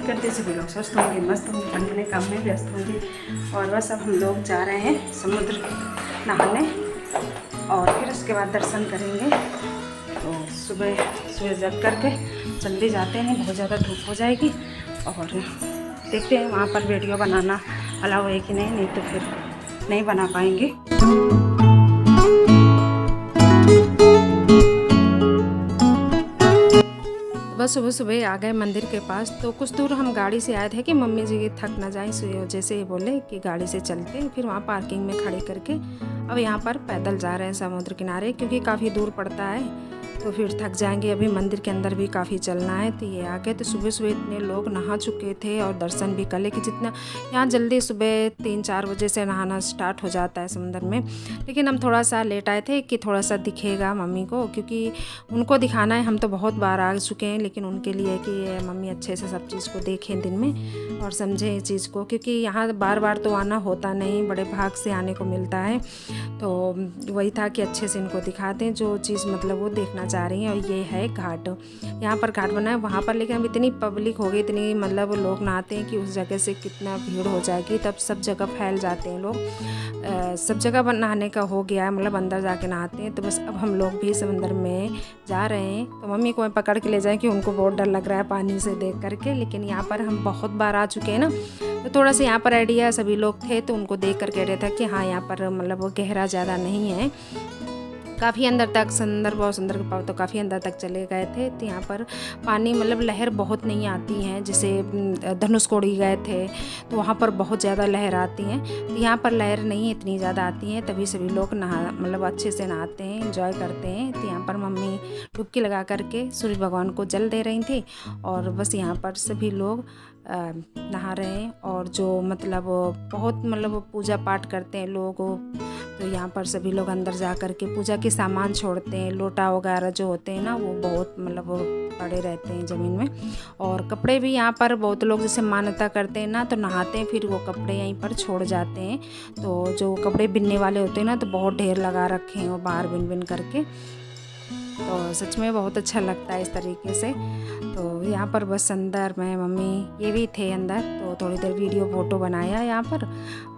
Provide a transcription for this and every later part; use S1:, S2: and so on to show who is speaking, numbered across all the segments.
S1: करते सभी लोग स्वस्थ होंगे, मस्त होंगे, अपने काम में व्यस्त होंगे। और बस अब हम लोग जा रहे हैं समुद्र नहाने और फिर उसके बाद दर्शन करेंगे। तो सुबह सुबह जग करके जल्दी जाते हैं, बहुत ज़्यादा धूप हो जाएगी। और देखते हैं वहाँ पर वीडियो बनाना अलाउ है कि नहीं, तो फिर नहीं बना पाएंगे। बस सुबह सुबह आ गए मंदिर के पास। तो कुछ दूर हम गाड़ी से आए थे कि मम्मी जी थक ना जाएं, जैसे ये बोले कि गाड़ी से चलते हैं। फिर वहाँ पार्किंग में खड़े करके अब यहाँ पर पैदल जा रहे हैं समुद्र किनारे, क्योंकि काफ़ी दूर पड़ता है तो फिर थक जाएंगे। अभी मंदिर के अंदर भी काफ़ी चलना है। तो ये आ गए। तो सुबह सुबह इतने लोग नहा चुके थे और दर्शन भी कर ले कि जितना यहाँ जल्दी सुबह 3-4 बजे से नहाना स्टार्ट हो जाता है समुद्र में। लेकिन हम थोड़ा सा लेट आए थे कि थोड़ा सा दिखेगा मम्मी को, क्योंकि उनको दिखाना है। हम तो बहुत बार आ चुके हैं, लेकिन उनके लिए कि मम्मी अच्छे से सब चीज़ को देखें दिन में और समझें इस चीज़ को, क्योंकि यहाँ बार बार तो आना होता नहीं, बड़े भाग से आने को मिलता है। तो वही था कि अच्छे से इनको दिखा दें जो चीज़ मतलब वो देखना चाह रही हैं। और ये है घाट, यहाँ पर घाट बना है वहाँ पर, लेकिन अब इतनी पब्लिक हो गई, इतनी मतलब लोग नहाते हैं कि उस जगह से कितना भीड़ हो जाएगी। तब सब जगह फैल जाते हैं लोग, सब जगह नहाने का हो गया है, मतलब अंदर जाके नहाते हैं। तो बस अब हम लोग भी समंदर में जा रहे हैं। तो मम्मी को मैं पकड़ के ले जाएं कि उनको बहुत डर लग रहा है पानी से देख करके। लेकिन यहाँ पर हम बहुत बार आ चुके हैं ना, तो थोड़ा सा यहाँ पर आइडिया सभी लोग थे, तो उनको देख कर कह रहे थे कि हाँ यहाँ पर मतलब वो गहरा ज़्यादा नहीं है, काफ़ी अंदर तक सुंदर, बहुत सुंदर पाव तो काफ़ी अंदर तक चले गए थे। तो यहाँ पर पानी मतलब लहर बहुत नहीं आती हैं, जैसे धनुषकोडी गए थे तो वहाँ पर बहुत ज़्यादा लहर आती हैं। तो यहाँ पर लहर नहीं इतनी ज़्यादा आती हैं, तभी सभी लोग नहा मतलब अच्छे से नहाते हैं, एंजॉय करते हैं। तो यहाँ पर मम्मी डुबकी लगा करके सूर्य भगवान को जल दे रही थी और बस यहाँ पर सभी लोग नहा रहे हैं। और जो मतलब बहुत मतलब पूजा पाठ करते हैं लोग, तो यहाँ पर सभी लोग अंदर जा कर के पूजा के सामान छोड़ते हैं, लोटा वगैरह जो होते हैं ना वो बहुत मतलब पड़े रहते हैं ज़मीन में। और कपड़े भी यहाँ पर बहुत लोग जैसे मान्यता करते हैं ना, तो नहाते हैं फिर वो कपड़े यहीं पर छोड़ जाते हैं। तो जो कपड़े बिनने वाले होते हैं ना, तो बहुत ढेर लगा रखे हैं वो बाहर बिन बिन करके। तो सच में बहुत अच्छा लगता है इस तरीके से। तो यहाँ पर बस अंदर मैं मम्मी ये भी थे अंदर, तो थोड़ी देर वीडियो फ़ोटो बनाया यहाँ पर,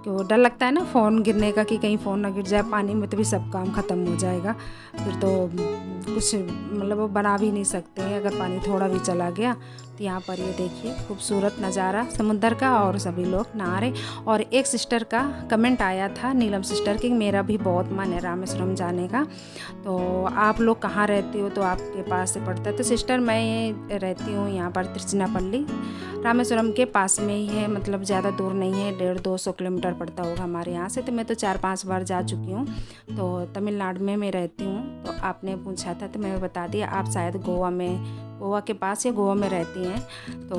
S1: क्यों डर लगता है ना फ़ोन गिरने का, कि कहीं फ़ोन ना गिर जाए पानी में तो भी सब काम ख़त्म हो जाएगा, फिर तो कुछ मतलब वो बना भी नहीं सकते हैं अगर पानी थोड़ा भी चला गया। तो यहाँ पर ये देखिए खूबसूरत नज़ारा समुद्र का और सभी लोग नहा रहे। और एक सिस्टर का कमेंट आया था, नीलम सिस्टर की, मेरा भी बहुत मन है रामेश्वरम जाने का, तो आप लोग कहाँ रहते हो, तो आपके पास से पड़ता है। तो सिस्टर मैं रहती हूँ यहाँ पर तिरुचिरापल्ली, रामेश्वरम के पास में ही है, मतलब ज़्यादा दूर नहीं है, 150-200 किलोमीटर पड़ता होगा हमारे यहाँ से। तो मैं तो 4-5 बार जा चुकी हूँ। तो तमिलनाडु में मैं रहती हूँ। तो आपने पूछा था तो मैं बता दिया, आप शायद गोवा के पास या गोवा में रहती हैं। तो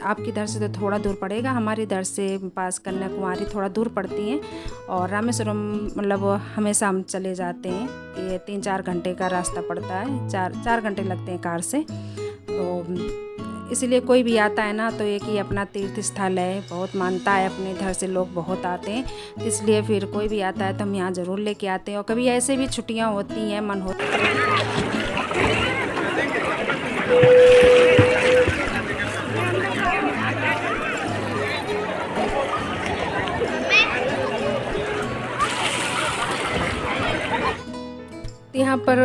S1: आपकी इधर से तो थोड़ा दूर पड़ेगा, हमारे इधर से पास कन्याकुमारी थोड़ा दूर पड़ती हैं। और रामेश्वरम मतलब हमेशा हम चले जाते हैं, ये 3-4 घंटे का रास्ता पड़ता है, 4 घंटे लगते हैं कार से। तो इसलिए कोई भी आता है ना, तो एक ही अपना तीर्थ स्थल है, बहुत मानता है, अपने इधर से लोग बहुत आते हैं। इसलिए फिर कोई भी आता है तो हम यहाँ ज़रूर लेके आते हैं। और कभी ऐसे भी छुट्टियाँ होती हैं, मन होता है। यहाँ पर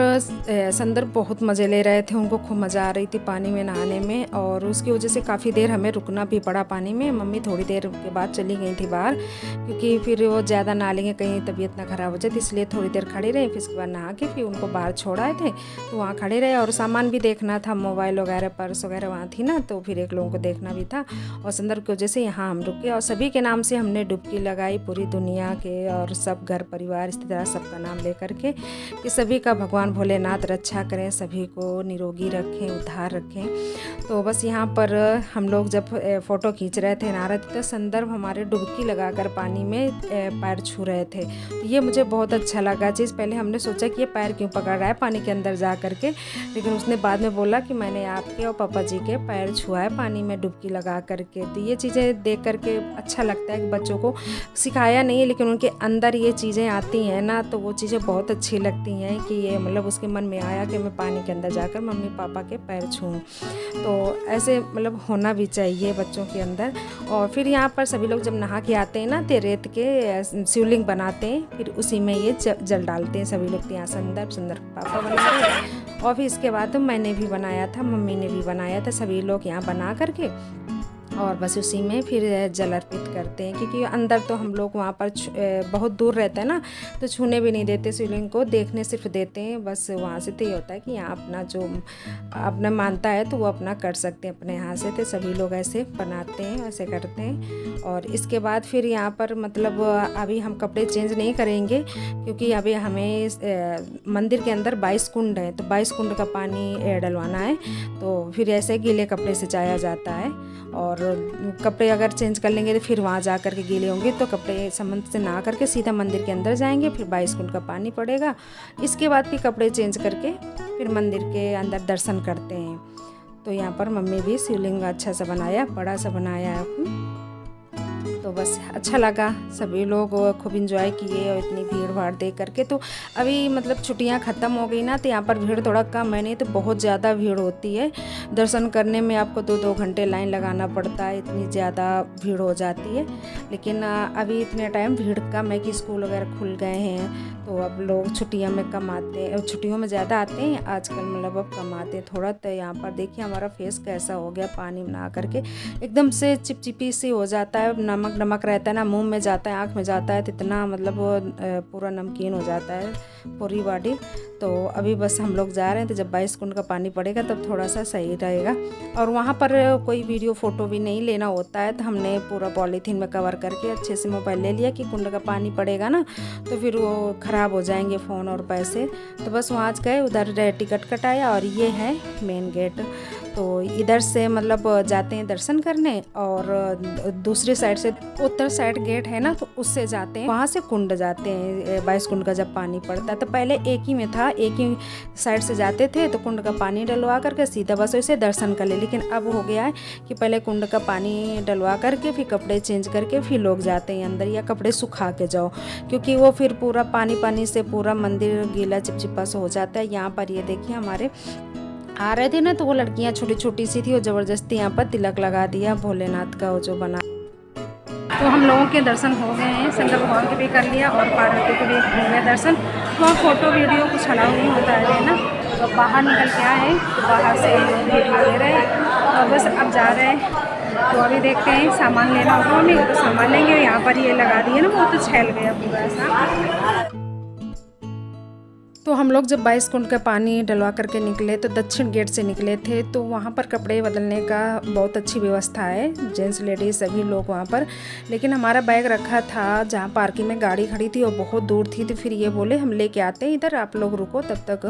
S1: संदर्भ बहुत मज़े ले रहे थे, उनको खूब मज़ा आ रही थी पानी में नहाने में। और उसकी वजह से काफ़ी देर हमें रुकना भी पड़ा पानी में। मम्मी थोड़ी देर के बाद चली गई थी बाहर, क्योंकि फिर वो ज़्यादा नहा लेंगे कहीं तबीयत ना ख़राब हो जाए, इसलिए थोड़ी देर खड़े रहे। फिर उसके बाद नहा के फिर उनको बाहर छोड़ आए थे, तो वहाँ खड़े रहे। और सामान भी देखना था, मोबाइल वगैरह पर्स वगैरह वहाँ थी ना, तो फिर एक लोगों को देखना भी था। और संदर्भ की वजह से यहाँ हम रुके और सभी के नाम से हमने डुबकी लगाई, पूरी दुनिया के और सब घर परिवार रिश्तेदार सबका नाम ले करके, कि सभी का भगवान भोलेनाथ रक्षा करें, सभी को निरोगी रखें, उद्धार रखें। तो बस यहाँ पर हम लोग जब फ़ोटो खींच रहे थे, नहा रहे थे, तो संदर्भ हमारे डुबकी लगाकर पानी में पैर छू रहे थे। तो ये मुझे बहुत अच्छा लगा चीज़। पहले हमने सोचा कि ये पैर क्यों पकड़ रहा है पानी के अंदर जा कर के, लेकिन उसने बाद में बोला कि मैंने आपके और पापा जी के पैर छुआ है पानी में डुबकी लगा करके। तो ये चीज़ें देख करके अच्छा लगता है कि बच्चों को सिखाया नहीं है, लेकिन उनके अंदर ये चीज़ें आती हैं ना, तो वो चीज़ें बहुत अच्छी लगती हैं कि ये मतलब उसके मन में आया कि मैं पानी के अंदर जाकर मम्मी पापा के पैर छूऊं। तो ऐसे मतलब होना भी चाहिए बच्चों के अंदर। और फिर यहाँ पर सभी लोग जब नहा के आते हैं ना तो रेत के शिवलिंग बनाते हैं, फिर उसी में ये जल डालते हैं सभी लोग। यहाँ सुंदर सुंदर पापा बना रहे। और फिर इसके बाद मैंने भी बनाया था, मम्मी ने भी बनाया था, सभी लोग यहाँ बना करके और बस उसी में फिर जल अर्पित करते हैं। क्योंकि अंदर तो हम लोग वहाँ पर बहुत दूर रहते हैं ना, तो छूने भी नहीं देते शिवलिंग को, देखने सिर्फ देते हैं बस। वहाँ से तो ये होता है कि यहाँ अपना जो अपना मानता है तो वो अपना कर सकते हैं अपने यहाँ से। तो सभी लोग ऐसे बनाते हैं, ऐसे करते हैं। और इसके बाद फिर यहाँ पर मतलब अभी हम कपड़े चेंज नहीं करेंगे, क्योंकि अभी हमें मंदिर के अंदर 22 कुंड है, तो 22 कुंड का पानी डलवाना है। तो फिर ऐसे गीले कपड़े से जाया जाता है। और कपड़े अगर चेंज कर लेंगे तो फिर वहाँ जा कर के गीले होंगे, तो कपड़े संबंध से नहा करके सीधा मंदिर के अंदर जाएंगे, फिर 22 कुंड का पानी पड़ेगा। इसके बाद फिर कपड़े चेंज करके फिर मंदिर के अंदर दर्शन करते हैं। तो यहाँ पर मम्मी भी शिवलिंग अच्छा सा बनाया, बड़ा सा बनाया है। तो बस अच्छा लगा, सभी लोग खूब इंजॉय किए और इतनी भीड़ भाड़ देख करके। तो अभी मतलब छुट्टियां ख़त्म हो गई ना, तो यहाँ पर भीड़ थोड़ा कम है, नहीं तो बहुत ज़्यादा भीड़ होती है। दर्शन करने में आपको 2-2 घंटे लाइन लगाना पड़ता है, इतनी ज़्यादा भीड़ हो जाती है। लेकिन अभी इतने टाइम भीड़ कम है कि स्कूल वगैरह खुल गए हैं, तो अब लोग छुट्टियों में कम आते हैं, छुट्टियों में ज़्यादा आते हैं आजकल, मतलब अब कम आते हैं थोड़ा। तो यहाँ पर देखिए हमारा फेस कैसा हो गया, पानी में नहा करके एकदम से चिपचिपी सी हो जाता है, नमक नमक रहता है ना, मुंह में जाता है, आँख में जाता है, तो इतना मतलब पूरा नमकीन हो जाता है पूरी बॉडी। तो अभी बस हम लोग जा रहे हैं, तो जब 22 कुंड का पानी पड़ेगा तब थोड़ा सा सही रहेगा। और वहाँ पर कोई वीडियो फ़ोटो भी नहीं लेना होता है, तो हमने पूरा पॉलीथीन में कवर करके अच्छे से मोबाइल ले लिया कि कुंड का पानी पड़ेगा ना तो फिर वो ख़राब हो जाएंगे फ़ोन और पैसे। तो बस वहाँ गए, उधर टिकट कटाया और ये है मेन गेट। तो इधर से मतलब जाते हैं दर्शन करने, और दूसरी साइड से उत्तर साइड गेट है ना, तो उससे जाते हैं, वहाँ से कुंड जाते हैं 22 कुंड का जब पानी पड़ता है। तो पहले एक ही में था, एक ही साइड से जाते थे, तो कुंड का पानी डलवा करके सीधा बस वैसे दर्शन कर ले। लेकिन अब हो गया है कि पहले कुंड का पानी डलवा करके फिर कपड़े चेंज करके फिर लोग जाते हैं अंदर, या कपड़े सुखा के जाओ, क्योंकि वो फिर पूरा पानी से पूरा मंदिर गीला चिपचिपा सा हो जाता है। यहाँ पर ये देखिए हमारे आ रहे थे ना, तो वो लड़कियां छोटी छोटी सी थी, वो ज़बरदस्ती यहाँ पर तिलक लगा दिया भोलेनाथ का वो जो बना। तो हम लोगों के दर्शन हो गए हैं, शंकर भगवान के भी कर लिया और पार्वती के भी हो गया दर्शन। तो फोटो वीडियो कुछ अलाउ नहीं होता है ना, तो बाहर निकल के आए, तो बाहर से वीडियो ले रहे हैं और बस अब जा रहे हैं। तो अभी देखते हैं, सामान लेना होगा हमें, तो सामान लेंगे। यहाँ पर ये लगा दिए ना, वो तो छैल गया पूरा ऐसा। तो हम लोग जब 22 कुंड का पानी डलवा करके निकले, तो दक्षिण गेट से निकले थे, तो वहाँ पर कपड़े बदलने का बहुत अच्छी व्यवस्था है, जेंट्स लेडीज़ सभी लोग वहाँ पर। लेकिन हमारा बैग रखा था जहाँ पार्किंग में गाड़ी खड़ी थी, और बहुत दूर थी, तो फिर ये बोले हम लेके आते हैं इधर, आप लोग रुको तब तक,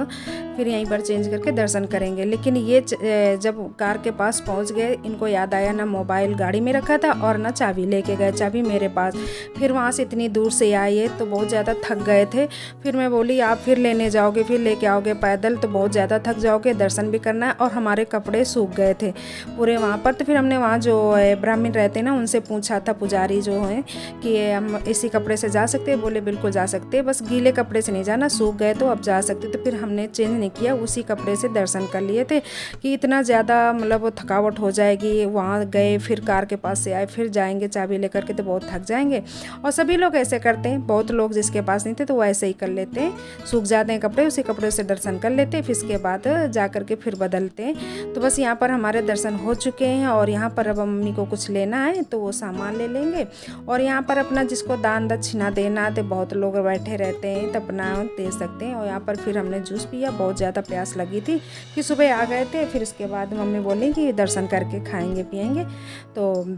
S1: फिर यहीं पर चेंज करके दर्शन करेंगे। लेकिन ये जब कार के पास पहुँच गए, इनको याद आया ना मोबाइल गाड़ी में रखा था और ना चाबी लेके गए, चाबी मेरे पास। फिर वहाँ से इतनी दूर से आए तो बहुत ज़्यादा थक गए थे। फिर मैं बोली आप फिर लेने जाओगे, फिर लेके आओगे पैदल तो बहुत ज़्यादा थक जाओगे, दर्शन भी करना है। और हमारे कपड़े सूख गए थे पूरे वहाँ पर। तो फिर हमने वहाँ जो ब्राह्मण रहते हैं ना, उनसे पूछा था, पुजारी जो हैं, कि हम इसी कपड़े से जा सकते हैं? बोले बिल्कुल जा सकते हैं, बस गीले कपड़े से नहीं जाना, सूख गए तो अब जा सकते। तो फिर हमने चेंज नहीं किया, उसी कपड़े से दर्शन कर लिए थे कि इतना ज़्यादा मतलब थकावट हो जाएगी। वहाँ गए, फिर कार के पास से आए, फिर जाएंगे चाबी लेकर के, तो बहुत थक जाएंगे। और सभी लोग ऐसे करते हैं, बहुत लोग जिसके पास नहीं थे तो वो ऐसे ही कर लेते हैं, सूख जाते हैं कपड़े, उसी कपड़े से दर्शन कर लेते हैं, फिर इसके बाद जा कर के फिर बदलते हैं। तो बस यहाँ पर हमारे दर्शन हो चुके हैं, और यहाँ पर अब मम्मी को कुछ लेना है तो वो सामान ले लेंगे। और यहाँ पर अपना जिसको दान दक्षिणा देना, तो बहुत लोग बैठे रहते हैं तो अपना दे सकते हैं। और यहाँ पर फिर हमने जूस पिया, बहुत ज़्यादा प्यास लगी थी कि सुबह आ गए थे। फिर इसके बाद मम्मी बोली कि दर्शन करके खाएंगे पिएंगे, तो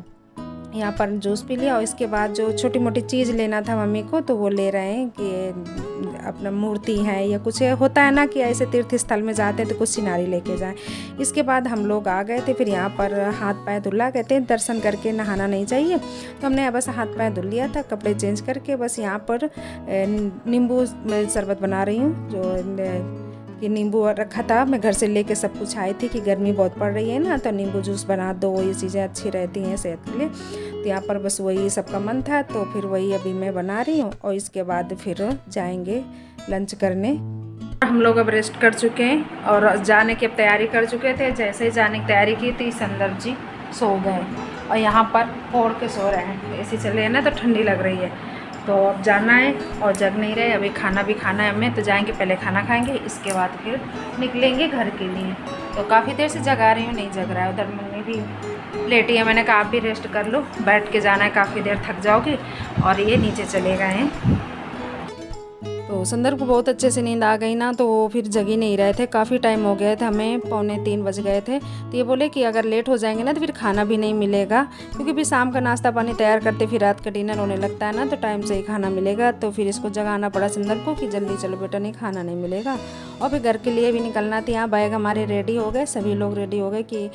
S1: यहाँ पर जूस पी लिया। और इसके बाद जो छोटी मोटी चीज़ लेना था मम्मी को, तो वो ले रहे हैं कि अपना मूर्ति है या कुछ होता है ना कि ऐसे तीर्थ स्थल में जाते हैं तो कुछ सिनारी लेके जाएं। इसके बाद हम लोग आ गए थे। फिर यहाँ पर हाथ पैर धुला, कहते हैं दर्शन करके नहाना नहीं चाहिए, तो हमने बस हाथ पैर धुल लिया था, कपड़े चेंज करके। बस यहाँ पर नींबू शरबत बना रही हूँ, जो कि नींबू रखा था, मैं घर से लेके सब कुछ आई थी कि गर्मी बहुत पड़ रही है ना, तो नींबू जूस बना दो, ये चीज़ें अच्छी रहती हैं सेहत के लिए। तो यहाँ पर बस वही सबका मन था, तो फिर वही अभी मैं बना रही हूँ। और इसके बाद फिर जाएंगे लंच करने। हम लोग अब रेस्ट कर चुके हैं और जाने की अब तैयारी कर चुके थे। जैसे ही जाने की तैयारी की थी संदर्भ जी सो गए और यहाँ पर फोड़ के सो रहे हैं। ऐसे चल रहे हैं ना तो ठंडी लग रही है, तो अब जाना है और जग नहीं रहे। अभी खाना भी खाना है हमें, तो जाएंगे पहले खाना खाएंगे, इसके बाद फिर निकलेंगे घर के लिए। तो काफ़ी देर से जगा रही हूँ, नहीं जग रहा है। उधर मम्मी भी लेटी है, मैंने कहा आप भी रेस्ट कर लो, बैठ के जाना है, काफ़ी देर थक जाओगे। और ये नीचे चले गए हैं। तो संदर्भ को बहुत अच्छे से नींद आ गई ना, तो वो फिर जग ही नहीं रहे थे। काफ़ी टाइम हो गए थे, हमें 2:45 बज गए थे। तो ये बोले कि अगर लेट हो जाएंगे ना तो फिर खाना भी नहीं मिलेगा, क्योंकि फिर शाम का नाश्ता पानी तैयार करते फिर रात का डिनर होने लगता है ना, तो टाइम से ही खाना मिलेगा। तो फिर इसको जगाना पड़ा संदर्भ को कि जल्दी चलो बेटा, नहीं खाना नहीं मिलेगा। और फिर घर के लिए भी निकलना था। यहाँ बैग हमारे रेडी हो गए, सभी लोग रेडी हो गए कि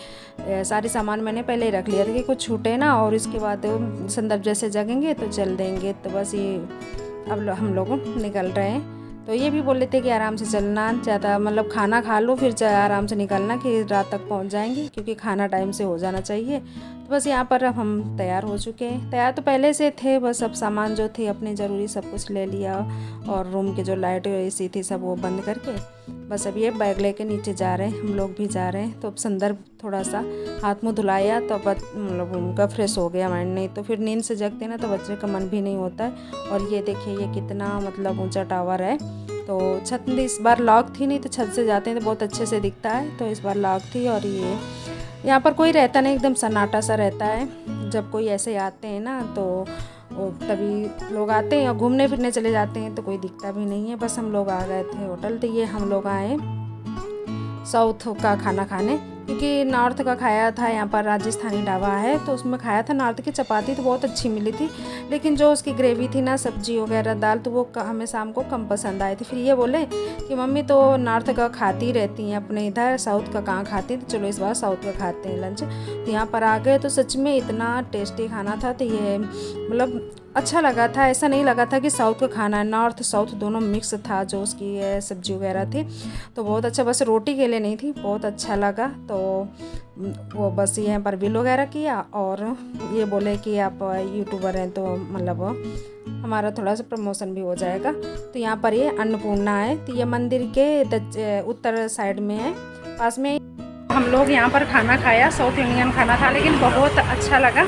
S1: सारे सामान मैंने पहले ही रख लिया था कि कुछ छूटे ना, और इसके बाद संदर्भ जैसे जगेंगे तो चल देंगे। तो बस ये अब हम लोग निकल रहे हैं। तो ये भी बोल लेते कि आराम से चलना, ज़्यादा मतलब खाना खा लो फिर आराम से निकलना कि रात तक पहुंच जाएंगे, क्योंकि खाना टाइम से हो जाना चाहिए। तो बस यहाँ पर अब हम तैयार हो चुके हैं। तैयार तो पहले से थे, बस सब सामान जो थे अपने ज़रूरी सब कुछ ले लिया, और रूम के जो लाइट एसी थी सब वो बंद करके बस अब ये बैग लेके नीचे जा रहे हैं। हम लोग भी जा रहे हैं। तो अब संदर्भ थोड़ा सा हाथ मुँह धुलाया तो मतलब उनका फ्रेश हो गया माइंड, नहीं तो फिर नींद से जगते ना तो बच्चे का मन भी नहीं होता है। और ये देखिए ये कितना मतलब ऊंचा टावर है। तो छत इस बार लॉक थी, नहीं तो छत से जाते हैं तो बहुत अच्छे से दिखता है, तो इस बार लॉक थी। और ये यहाँ पर कोई रहता नहीं, एकदम सन्नाटा सा रहता है। जब कोई ऐसे आते हैं ना तो तभी लोग आते हैं और घूमने फिरने चले जाते हैं, तो कोई दिखता भी नहीं है। बस हम लोग आ गए थे होटल। तो ये हम लोग आए साउथ का खाना खाने, क्योंकि नॉर्थ का खाया था। यहाँ पर राजस्थानी ढाबा है तो उसमें खाया था। नॉर्थ की चपाती तो बहुत अच्छी मिली थी, लेकिन जो उसकी ग्रेवी थी ना, सब्जी वगैरह दाल, तो वो हमें शाम को कम पसंद आई थी। फिर ये बोले कि मम्मी तो नॉर्थ का खाती रहती हैं अपने इधर, साउथ का कहाँ खाती, तो चलो इस बार साउथ का खाते हैं लंच। तो यहाँ पर आ गए तो सच में इतना टेस्टी खाना था। तो ये मतलब अच्छा लगा था, ऐसा नहीं लगा था कि साउथ का खाना है। नॉर्थ साउथ दोनों मिक्स था जो उसकी सब्जी वगैरह थी, तो बहुत अच्छा। बस रोटी के लिए नहीं थी, बहुत अच्छा लगा। तो वो बस यहाँ पर बिल वगैरह किया, और ये बोले कि आप यूट्यूबर हैं तो मतलब हमारा थोड़ा सा प्रमोशन भी हो जाएगा। तो यहाँ पर ये अन्नपूर्णा है, तो ये मंदिर के उत्तर साइड में है, पास में। हम लोग यहाँ पर खाना खाया, साउथ इंडियन खाना था, लेकिन बहुत अच्छा लगा।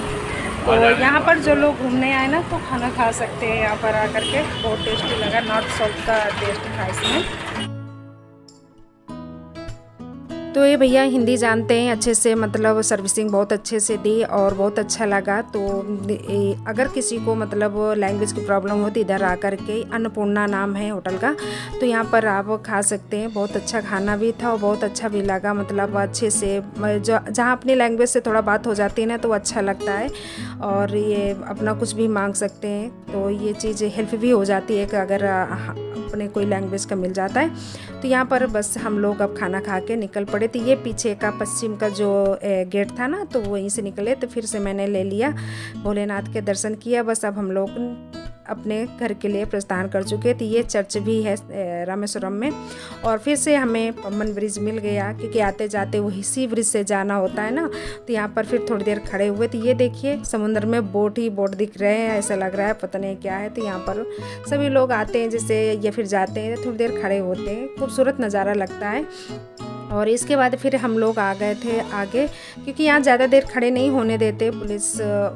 S1: तो यहाँ पर जो लोग घूमने आए ना तो खाना खा सकते हैं यहाँ पर आकर के, बहुत टेस्टी लगा। नॉर्थ साउथ का टेस्ट था इसमें। तो ये भैया हिंदी जानते हैं अच्छे से, मतलब सर्विसिंग बहुत अच्छे से दी और बहुत अच्छा लगा। तो अगर किसी को मतलब लैंग्वेज की प्रॉब्लम होती इधर आकर के, अन्नपूर्णा नाम है होटल का, तो यहाँ पर आप खा सकते हैं। बहुत अच्छा खाना भी था और बहुत अच्छा भी लगा, मतलब अच्छे से जहाँ अपनी लैंग्वेज से थोड़ा बात हो जाती है ना तो अच्छा लगता है। और ये अपना कुछ भी मांग सकते हैं, तो ये चीज़ हेल्प भी हो जाती है कि अगर अपने कोई लैंग्वेज का मिल जाता है। तो यहाँ पर बस हम लोग अब खाना खा के निकल पड़े। तो ये पीछे का पश्चिम का जो गेट था ना, तो वहीं से निकले। तो फिर से मैंने ले लिया, भोलेनाथ के दर्शन किया। बस अब हम लोग अपने घर के लिए प्रस्थान कर चुके थे। ये चर्च भी है रामेश्वरम में। और फिर से हमें पम्बन ब्रिज मिल गया, क्योंकि आते जाते वो इसी ब्रिज से जाना होता है ना। तो यहाँ पर फिर थोड़ी देर खड़े हुए। तो ये देखिए समुद्र में बोट ही बोट दिख रहे हैं, ऐसा लग रहा है पता नहीं क्या है। तो यहाँ पर सभी लोग आते हैं जैसे ये, फिर जाते हैं, थोड़ी देर खड़े होते हैं, खूबसूरत नज़ारा लगता है। और इसके बाद फिर हम लोग आ गए थे आगे, क्योंकि यहाँ ज़्यादा देर खड़े नहीं होने देते, पुलिस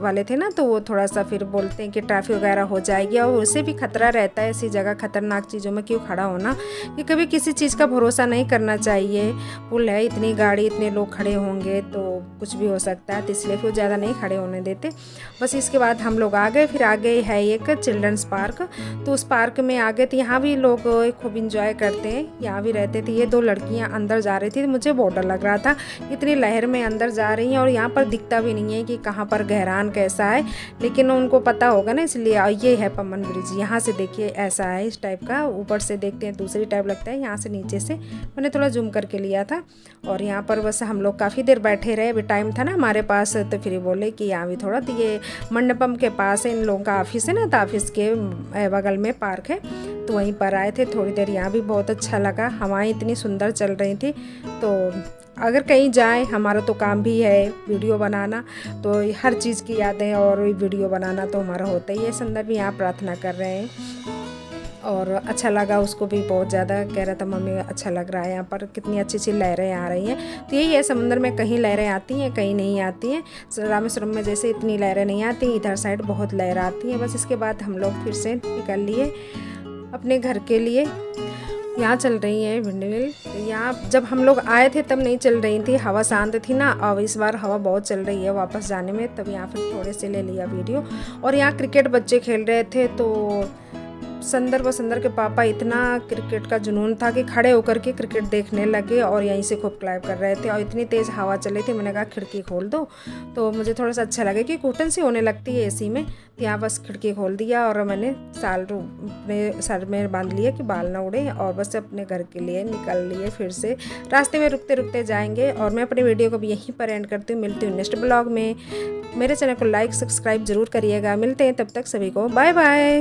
S1: वाले थे ना, तो वो थोड़ा सा फिर बोलते हैं कि ट्रैफिक वगैरह हो जाएगी। और उससे भी खतरा रहता है, ऐसी जगह खतरनाक चीज़ों में क्यों खड़ा होना, कि कभी किसी चीज़ का भरोसा नहीं करना चाहिए। पुल है, इतनी गाड़ी, इतने लोग खड़े होंगे तो कुछ भी हो सकता है, तो इसलिए फिर ज़्यादा नहीं खड़े होने देते। बस इसके बाद हम लोग आ गए। फिर आगे है एक चिल्ड्रंस पार्क, तो उस पार्क में आ गए। तो यहाँ भी लोग खूब इंजॉय करते हैं, यहाँ भी रहते थे। ये 2 लड़कियाँ अंदर जा रही थी, मुझे बहुत डर लग रहा था, इतनी लहर में अंदर जा रही हैं। और यहाँ पर दिखता भी नहीं है कि कहाँ पर गहरान कैसा है, लेकिन उनको पता होगा ना, इसलिए। ये है पम्बन ब्रिज, यहाँ से देखिए ऐसा है, इस टाइप का। ऊपर से देखते हैं दूसरी टाइप लगता है, यहाँ से नीचे से मैंने थोड़ा जूम करके लिया था। और यहाँ पर बस हम लोग काफ़ी देर बैठे रहे, अभी टाइम था ना हमारे पास। तो फिर बोले कि यहाँ भी थोड़ा, तो ये मंडपम के पास है, इन लोगों का ऑफिस है ना, तो ऑफिस के बगल में पार्क है, तो वहीं पर आए थे थोड़ी देर। यहाँ भी बहुत अच्छा लगा, हवाएं इतनी सुंदर चल रही थी। तो अगर कहीं जाएं, हमारा तो काम भी है वीडियो बनाना, तो हर चीज़ की यादें और वीडियो बनाना तो हमारा होता ही है। संदर्भ यहाँ प्रार्थना कर रहे हैं। और अच्छा लगा उसको भी बहुत ज़्यादा, कह रहा था मम्मी अच्छा लग रहा है, यहाँ पर कितनी अच्छी अच्छी लहरें आ रही हैं। तो यही है, समुद्र में कहीं लहरें आती हैं कहीं नहीं आती हैं। रामेश्वरम में जैसे इतनी लहरें नहीं आती, इधर साइड बहुत लहरें आती हैं। बस इसके बाद हम लोग फिर से निकल लिए अपने घर के लिए। यहाँ चल रही है विंडमिल। तो यहाँ जब हम लोग आए थे तब नहीं चल रही थी, हवा शांत थी ना, और इस बार हवा बहुत चल रही है वापस जाने में, तब यहाँ फिर थोड़े से ले लिया वीडियो। और यहाँ क्रिकेट बच्चे खेल रहे थे, तो संदर के पापा इतना क्रिकेट का जुनून था कि खड़े होकर के क्रिकेट देखने लगे और यहीं से खूब क्लाइप कर रहे थे। और इतनी तेज़ हवा चल रही थी, मैंने कहा खिड़की खोल दो, तो मुझे थोड़ा सा अच्छा लगे कि घुटन सी होने लगती है एसी में। तो यहाँ बस खिड़की खोल दिया और मैंने शाल अपने सर में बांध लिया कि बाल ना उड़े, और बस अपने घर के लिए निकल लिए। फिर से रास्ते में रुकते रुकते जाएंगे। और मैं अपनी वीडियो को भी यहीं पर एंड करती हूँ। मिलती हूँ नेक्स्ट ब्लॉग में। मेरे चैनल को लाइक सब्सक्राइब जरूर करिएगा। मिलते हैं, तब तक सभी को बाय बाय।